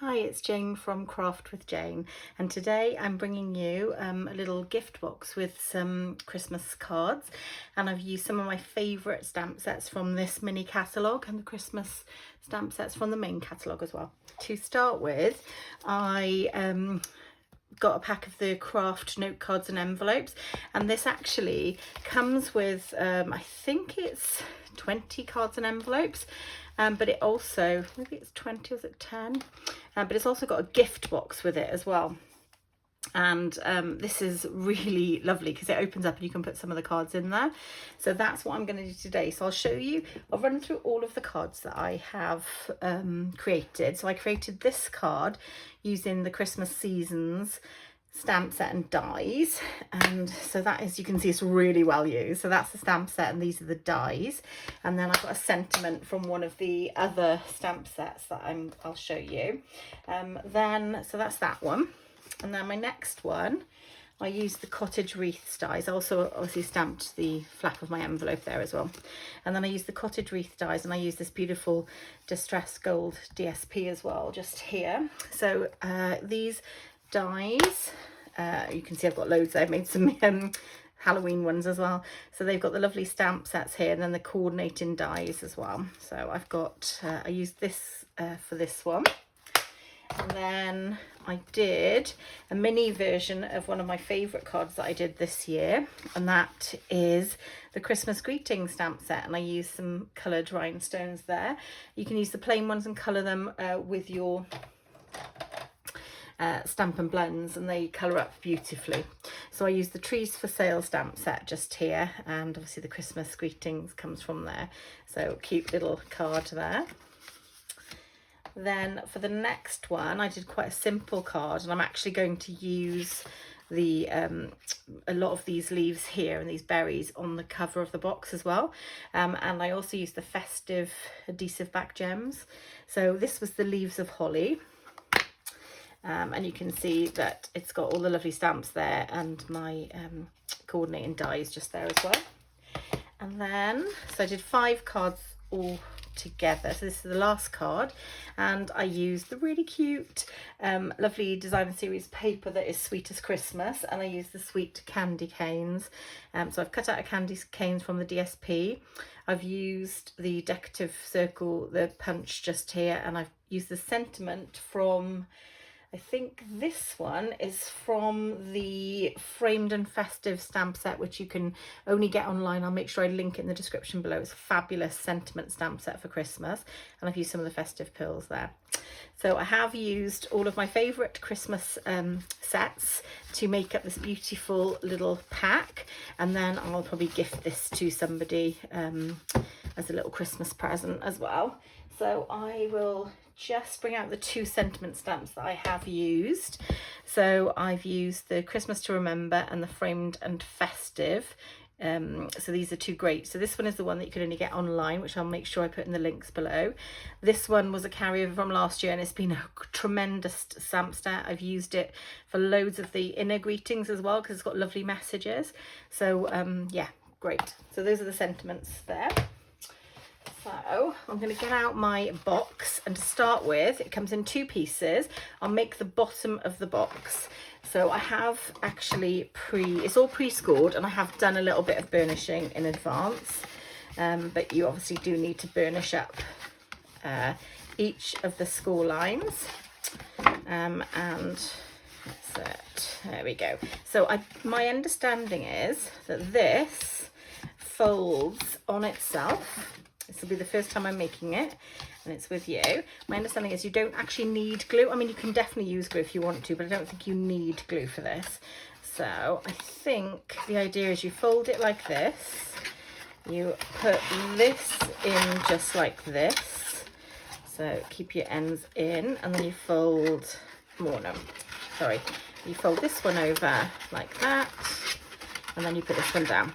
Hi, it's Jane from Craft with Jayne, and today I'm bringing you a little gift box with some Christmas cards, and I've used some of my favourite stamp sets from this mini catalogue and the Christmas stamp sets from the main catalogue as well. To start with, I got a pack of the Kraft note cards and envelopes, and this actually comes with I think it's 20 cards and envelopes, but it also, maybe it's 20 or is it 10, but it's also got a gift box with it as well. And this is really lovely because it opens up and you can put some of the cards in there. So that's what I'm going to do today. So I'll show you, I'll run through all of the cards that I have created. So I created this card using the Christmas seasons stamp set and dies, and so that is, you can see it's really well used. So that's the stamp set and these are the dies, and then I've got a sentiment from one of the other stamp sets that I'll show you. So that's that one, and then my next one, I used the cottage wreath dies. I also obviously stamped the flap of my envelope there as well, and then I used the cottage wreath dies, and I used this beautiful distressed gold DSP as well just here. So these dies, you can see I've got loads there. I've made some Halloween ones as well, so they've got the lovely stamp sets here, and then the coordinating dies as well. So I've got I used this for this one, and then I did a mini version of one of my favourite cards that I did this year, and that is the Christmas greeting stamp set, and I used some coloured rhinestones there. You can use the plain ones and colour them with your Stampin' Blends, and they colour up beautifully. So I used the Trees for Sale stamp set just here, and obviously the Christmas greetings comes from there. So cute little card there. Then for the next one, I did quite a simple card, and I'm actually going to use the a lot of these leaves here and these berries on the cover of the box as well, and I also used the festive adhesive back gems. So this was the leaves of holly. And you can see that it's got all the lovely stamps there, and my coordinating dies just there as well. And then, so I did 5 cards all together. So this is the last card, and I used the really cute lovely designer series paper that is Sweet as Christmas, and I used the sweet candy canes. So I've cut out a candy canes from the DSP. I've used the decorative circle, the punch just here, and I've used the sentiment from, I think this one is from the Framed and Festive stamp set, which you can only get online. I'll make sure I link it in the description below. It's a fabulous sentiment stamp set for Christmas, and I've used some of the festive pills there. So I have used all of my favourite Christmas sets to make up this beautiful little pack, and then I'll probably gift this to somebody as a little Christmas present as well. So I will just bring out the 2 sentiment stamps that I have used. So I've used the Christmas to Remember and the Framed and Festive. So these are 2 great. So this one is the one that you can only get online, which I'll make sure I put in the links below. This one was a carryover from last year, and it's been a tremendous stamp set. I've used it for loads of the inner greetings as well, because it's got lovely messages. So yeah, great. So those are the sentiments there. So I'm going to get out my box, and to start with, it comes in 2 pieces. I'll make the bottom of the box. So I have actually it's all pre-scored, and I have done a little bit of burnishing in advance, but you obviously do need to burnish up each of the score lines, and that's it. There we go. So my understanding is that this folds on itself. This will be the first time I'm making it, and it's with you. My understanding is you don't actually need glue. I mean, you can definitely use glue if you want to, but I don't think you need glue for this. So I think the idea is you fold it like this. You put this in just like this. So keep your ends in, and then you fold, you fold this one over like that, and then you put this one down.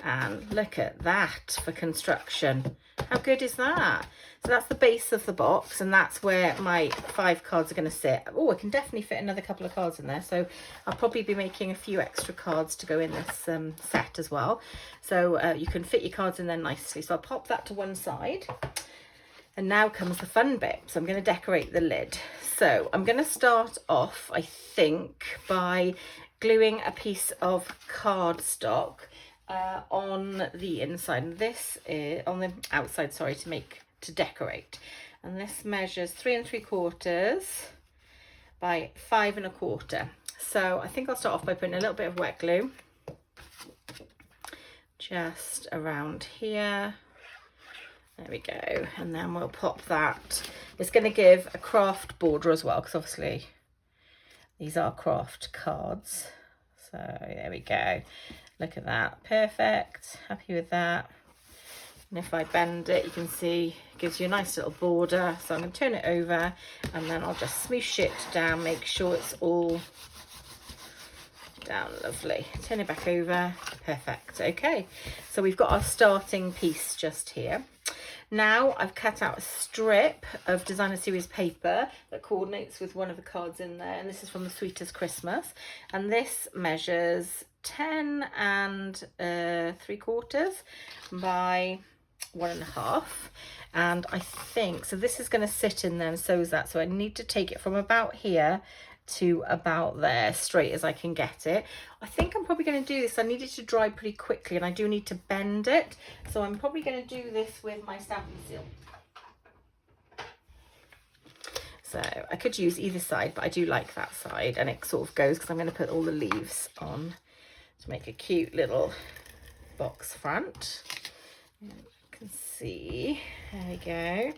And look at that for construction. How good is that? So that's the base of the box, and that's where my 5 cards are going to sit. Oh, I can definitely fit another couple of cards in there, so I'll probably be making a few extra cards to go in this set as well. So you can fit your cards in there nicely. So I'll pop that to one side. And now comes the fun bit. So I'm going to decorate the lid. So I'm going to start off, I think, by gluing a piece of cardstock on the inside. And this is on the outside, sorry, to decorate. And this measures 3 3/4 by 5 1/4. So I think I'll start off by putting a little bit of wet glue just around here. There we go. And then we'll pop that. It's going to give a Kraft border as well, because obviously these are Kraft cards. So there we go. Look at that. Perfect. Happy with that. And if I bend it, you can see it gives you a nice little border. So I'm going to turn it over and then I'll just smoosh it down, make sure it's all down. Lovely. Turn it back over. Perfect. Okay, so we've got our starting piece just here. Now I've cut out a strip of designer series paper that coordinates with one of the cards in there, and this is from the Sweetest Christmas, and this measures 10 3/4 by 1 1/2. And I think so this is going to sit in there, and so is that. So I need to take it from about here to about there, straight as I can get it. I think I'm probably going to do this. I need it to dry pretty quickly, and I do need to bend it. So I'm probably going to do this with my Stampin' Seal. So I could use either side, but I do like that side, and it sort of goes because I'm going to put all the leaves on to make a cute little box front. You can see, there we go.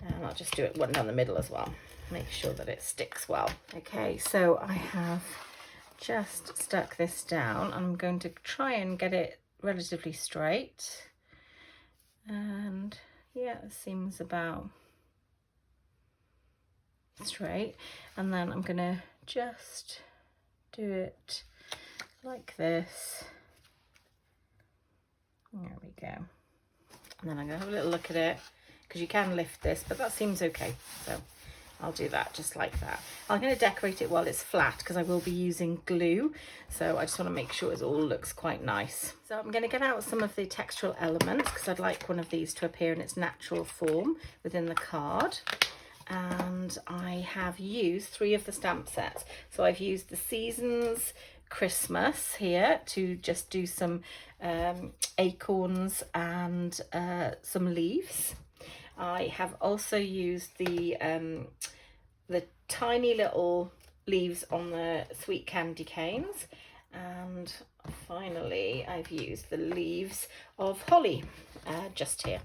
And I'll just do it one down the middle as well. Make sure that it sticks well. Okay, so I have just stuck this down. I'm going to try and get it relatively straight. And yeah, it seems about straight. And then I'm gonna just do it like this. There we go. And then I'm gonna have a little look at it, because you can lift this, but that seems okay. So I'll do that just like that. I'm going to decorate it while it's flat because I will be using glue. So I just want to make sure it all looks quite nice. So I'm going to get out some of the textural elements because I'd like one of these to appear in its natural form within the card. And I have used 3 of the stamp sets. So I've used the Seasons Christmas here to just do some acorns and some leaves. I have also used the tiny little leaves on the sweet candy canes, and finally I've used the leaves of holly just here.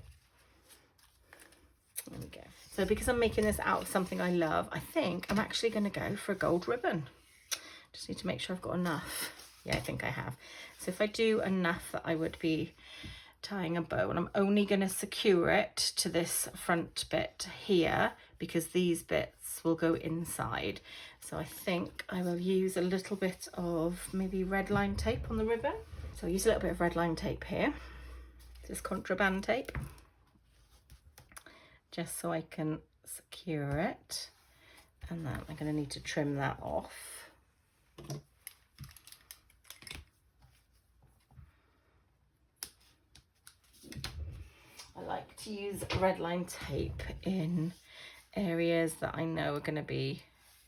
There we go. So because I'm making this out of something I love, I think I'm actually going to go for a gold ribbon. Just need to make sure I've got enough. Yeah, I think I have. So if I do enough that I would be tying a bow, and I'm only going to secure it to this front bit here because these bits will go inside. So I think I will use a little bit of maybe red line tape on the ribbon. So I'll use a little bit of red line tape here. This is contraband tape, just so I can secure it. And then I'm going to need to trim that off. I like to use red line tape in areas that I know are going to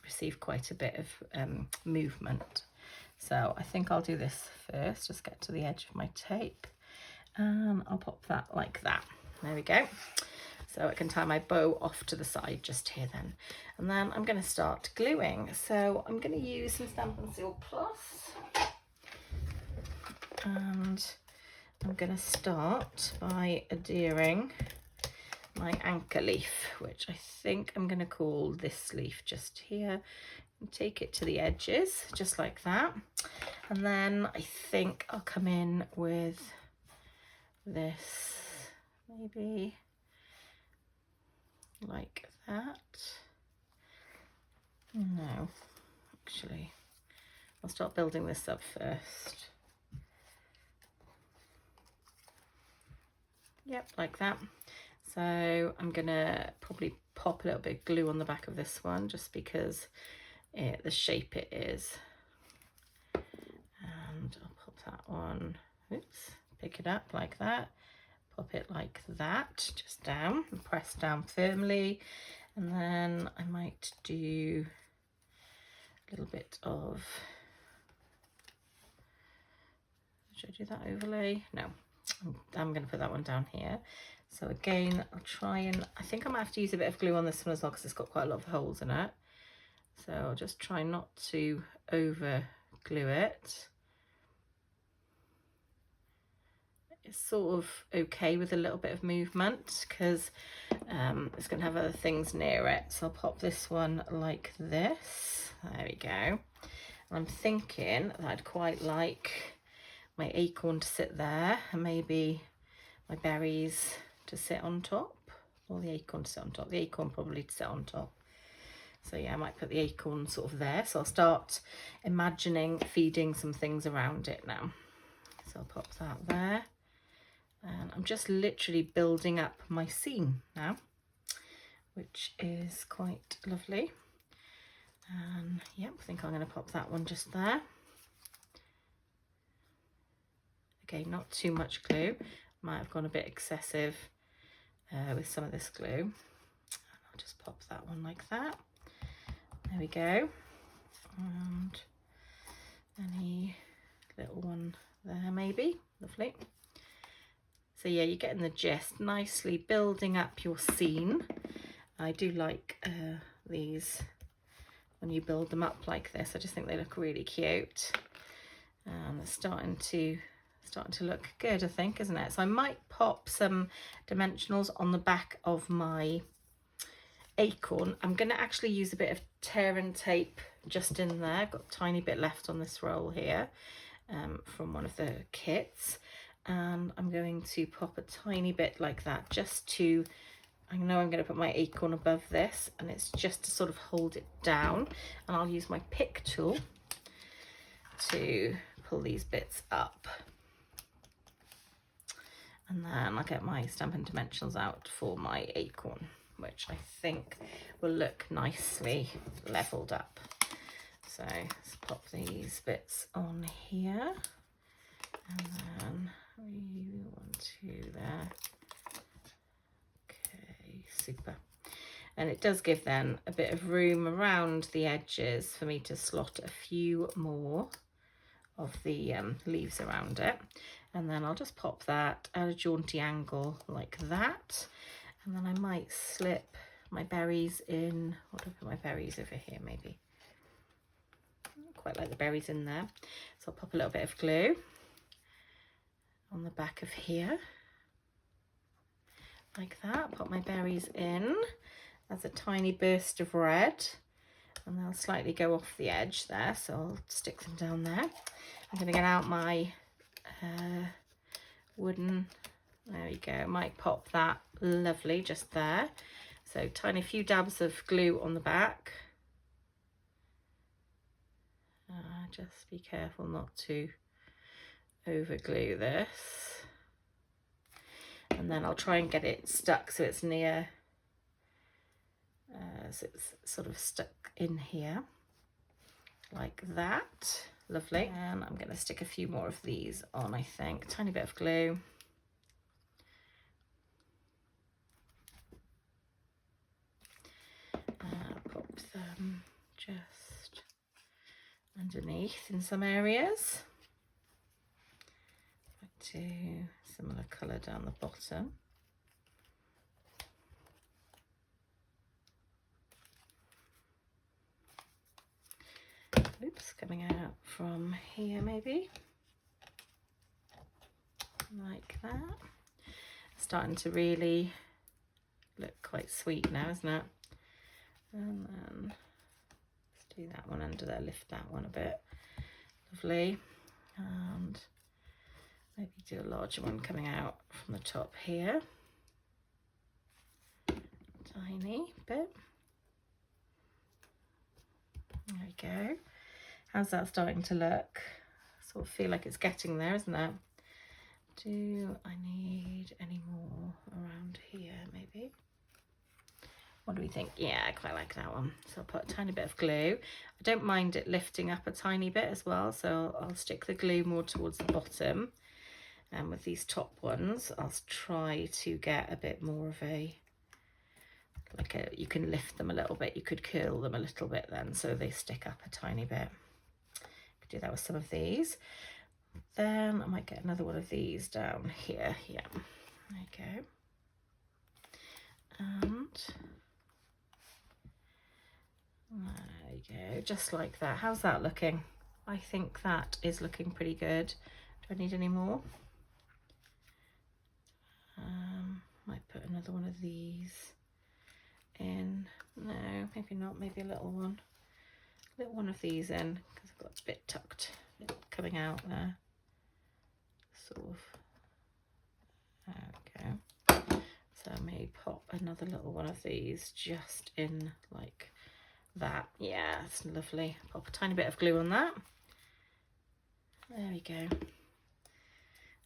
receive quite a bit of movement. So I think I'll do this first, just get to the edge of my tape, and I'll pop that like that. There we go. So I can tie my bow off to the side just here then. And then I'm going to start gluing. So I'm going to use some Stampin' Seal Plus. And I'm going to start by adhering my anchor leaf, which I think I'm going to call this leaf just here, and take it to the edges just like that. And then I think I'll come in with this, maybe like that. No, actually, I'll start building this up first. Yep, like that. So I'm gonna probably pop a little bit of glue on the back of this one just because the shape it is. And I'll pop that on, oops, pick it up like that, pop it like that, just down, and press down firmly. And then I might do a little bit of, should I do that overlay? No, I'm going to put that one down here. So again, I'll try and, I think I might have to use a bit of glue on this one as well because it's got quite a lot of holes in it. So I'll just try not to over glue it. It's sort of okay with a little bit of movement because it's going to have other things near it. So I'll pop this one like this. There we go. And I'm thinking that I'd quite like my acorn to sit there and maybe my berries to sit on top, or the acorn to sit on top. The acorn probably to sit on top. So yeah, I might put the acorn sort of there. So I'll start imagining feeding some things around it now. So I'll pop that there. And I'm just literally building up my scene now, which is quite lovely. And yep, I think I'm going to pop that one just there. Okay, not too much glue. Might have gone a bit excessive with some of this glue. I'll just pop that one like that. There we go. And any little one there maybe. Lovely. So yeah, you're getting the gist. Nicely building up your scene. I do like these when you build them up like this. I just think they look really cute. They're starting to look good, I think, isn't it? So I might pop some dimensionals on the back of my acorn. I'm going to actually use a bit of tear and tape just in there. I've got a tiny bit left on this roll here from one of the kits. And I'm going to pop a tiny bit like that just to, I know I'm going to put my acorn above this, and it's just to sort of hold it down. And I'll use my pick tool to pull these bits up. And then I'll get my Stampin' Dimensionals out for my acorn, which I think will look nicely leveled up. So let's pop these bits on here. And then 3, 1, 2 there. Okay, super. And it does give then a bit of room around the edges for me to slot a few more of the leaves around it. And then I'll just pop that at a jaunty angle like that. And then I might slip my berries in. What do I put my berries over here maybe? Quite like the berries in there. So I'll pop a little bit of glue on the back of here. Like that. Pop my berries in. That's a tiny burst of red. And they'll slightly go off the edge there. So I'll stick them down there. I'm going to get out my wooden, there we go, I might pop that lovely just there. So tiny few dabs of glue on the back. Just be careful not to over glue this. And then I'll try and get it stuck so it's near, so it's sort of stuck in here like that. Lovely. And I'm going to stick a few more of these on, I think. Tiny bit of glue. Pop them just underneath in some areas. Do similar colour down the bottom. Oops, coming out from here maybe, like that. Starting to really look quite sweet now, isn't it? And then let's do that one under there, lift that one a bit. Lovely. And maybe do a larger one coming out from the top here. Tiny bit. There we go. How's that starting to look? Sort of feel like it's getting there, isn't it? Do I need any more around here maybe? What do we think? Yeah, I quite like that one. So I'll put a tiny bit of glue. I don't mind it lifting up a tiny bit as well, so I'll stick the glue more towards the bottom. And with these top ones, I'll try to get a bit more of a, you can lift them a little bit, you could curl them a little bit then so they stick up a tiny bit. Could do that with some of these. Then I might get another one of these down here. Yeah, there you go. And there you go, just like that. How's that looking? I think that is looking pretty good. Do I need any more? Might put another one of these in. No, maybe not. Maybe a little one of these in, because I've got a bit tucked, coming out there. Sort of. There we go. So I may pop another little one of these just in like that. Yeah, it's lovely. Pop a tiny bit of glue on that. There we go.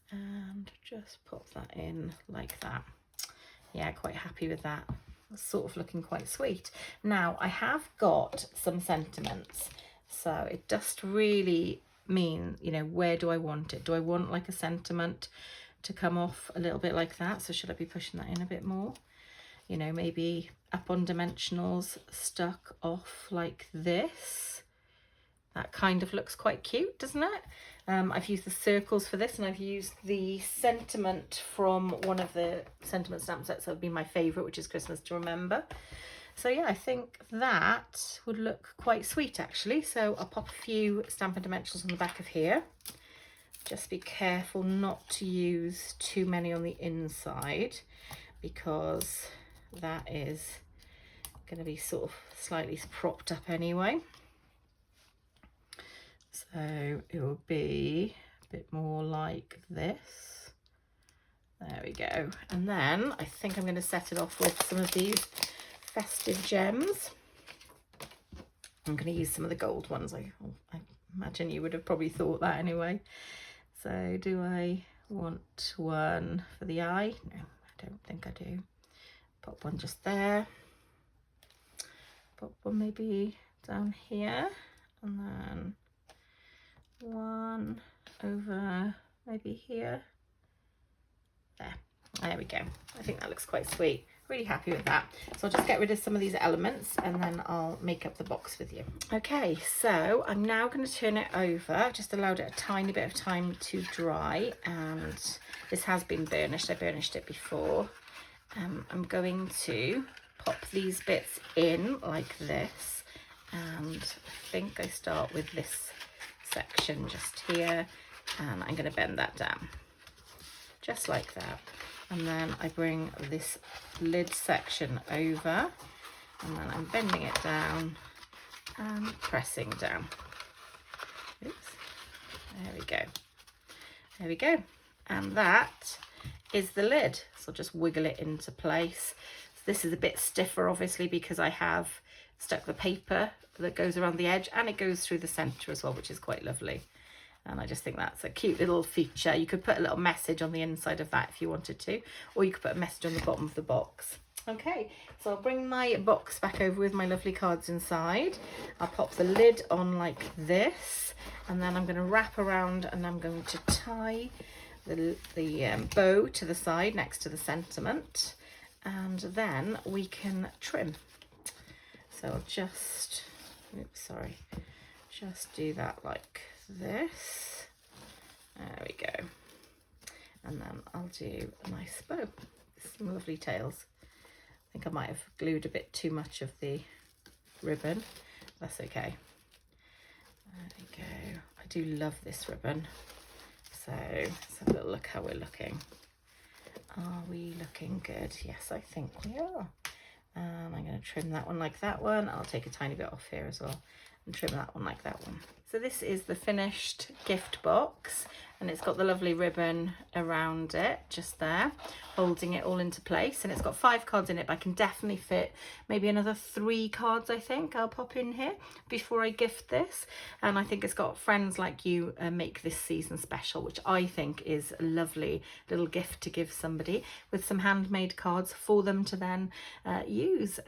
And just pop that in like that. Yeah, quite happy with that. It's sort of looking quite sweet. Now I have got some sentiments, so it just really mean, you know, where do I want it? Do I want like a sentiment to come off a little bit like that? So should I be pushing that in a bit more? You know, maybe up on dimensionals, stuck off like this. That kind of looks quite cute, doesn't it? I've used the circles for this, and I've used the sentiment from one of the sentiment stamp sets that would be my favourite, which is Christmas to Remember. So yeah, I think that would look quite sweet actually. So I'll pop a few Stampin' Dimensionals on the back of here. Just be careful not to use too many on the inside, because that is going to be sort of slightly propped up anyway. So it will be a bit more like this. There we go. And then I think I'm going to set it off with some of these festive gems. I'm going to use some of the gold ones. I imagine you would have probably thought that anyway. So do I want one for the eye? No, I don't think I do. Pop one just there. Pop one maybe down here. And then one over maybe here. There we go. I think that looks quite sweet. Really happy with that. So I'll just get rid of some of these elements and then I'll make up the box with you. Okay, so I'm now going to turn it over. I've just allowed it a tiny bit of time to dry, and this has been burnished. I burnished it before. I'm going to pop these bits in like this, and I think I start with this section just here, and I'm going to bend that down just like that, and then I bring this lid section over, and then I'm bending it down and pressing down. Oops, there we go, there we go, and that is the lid. So I'll just wiggle it into place. This is a bit stiffer obviously because I have stuck the paper that goes around the edge, and it goes through the center as well, which is quite lovely. And I just think that's a cute little feature. You could put a little message on the inside of that if you wanted to, or you could put a message on the bottom of the box. Okay, so I'll bring my box back over with my lovely cards inside. I'll pop the lid on like this, and then I'm going to wrap around, and I'm going to tie the bow to the side next to the sentiment, and then we can trim. So I'll just, oops, sorry, just do that like this. There we go. And then I'll do a nice bow, some lovely tails. I think I might have glued a bit too much of the ribbon. That's okay. There we go. I do love this ribbon. So let's have a little look how we're looking. Are we looking good? Yes, I think we are. And I'm going to trim that one like that one. I'll take a tiny bit off here as well and trim that one like that one. So this is the finished gift box, and it's got the lovely ribbon around it just there, holding it all into place, and it's got 5 cards in it, but I can definitely fit maybe another 3 cards. I think I'll pop in here before I gift this, and I think it's got friends like you make this season special, which I think is a lovely little gift to give somebody, with some handmade cards for them to then use.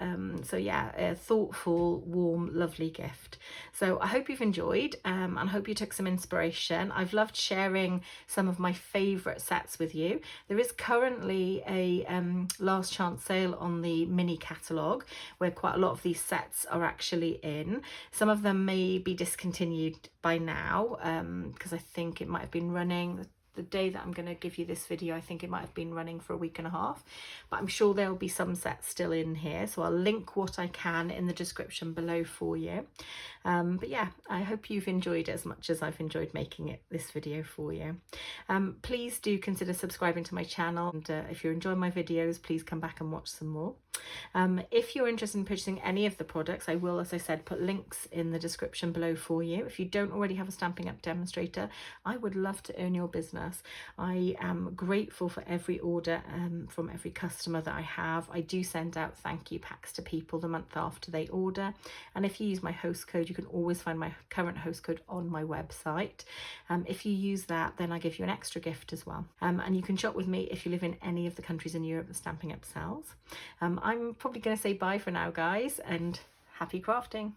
So yeah, a thoughtful, warm, lovely gift. So I hope you've enjoyed, and I hope you took some inspiration. I've loved sharing some of my favourite sets with you. There is currently a last chance sale on the mini catalogue where quite a lot of these sets are actually in. Some of them may be discontinued by now, because I think it might have been running the day that I'm going to give you this video. I think it might have been running for a week and a half, but I'm sure there'll be some sets still in here, so I'll link what I can in the description below for you. But yeah, I hope you've enjoyed it as much as I've enjoyed making this video for you. Please do consider subscribing to my channel, and if you're enjoying my videos, please come back and watch some more. If you're interested in purchasing any of the products, I will, as I said, put links in the description below for you. If you don't already have a Stampin' Up demonstrator, I would love to earn your business. I am grateful for every order from every customer that I have. I do send out thank you packs to people the month after they order, and if you use my host code, you can always find my current host code on my website. If you use that, then I give you an extra gift as well, and you can shop with me if you live in any of the countries in Europe that Stampin' Up sells. I'm probably going to say bye for now, guys, and happy crafting.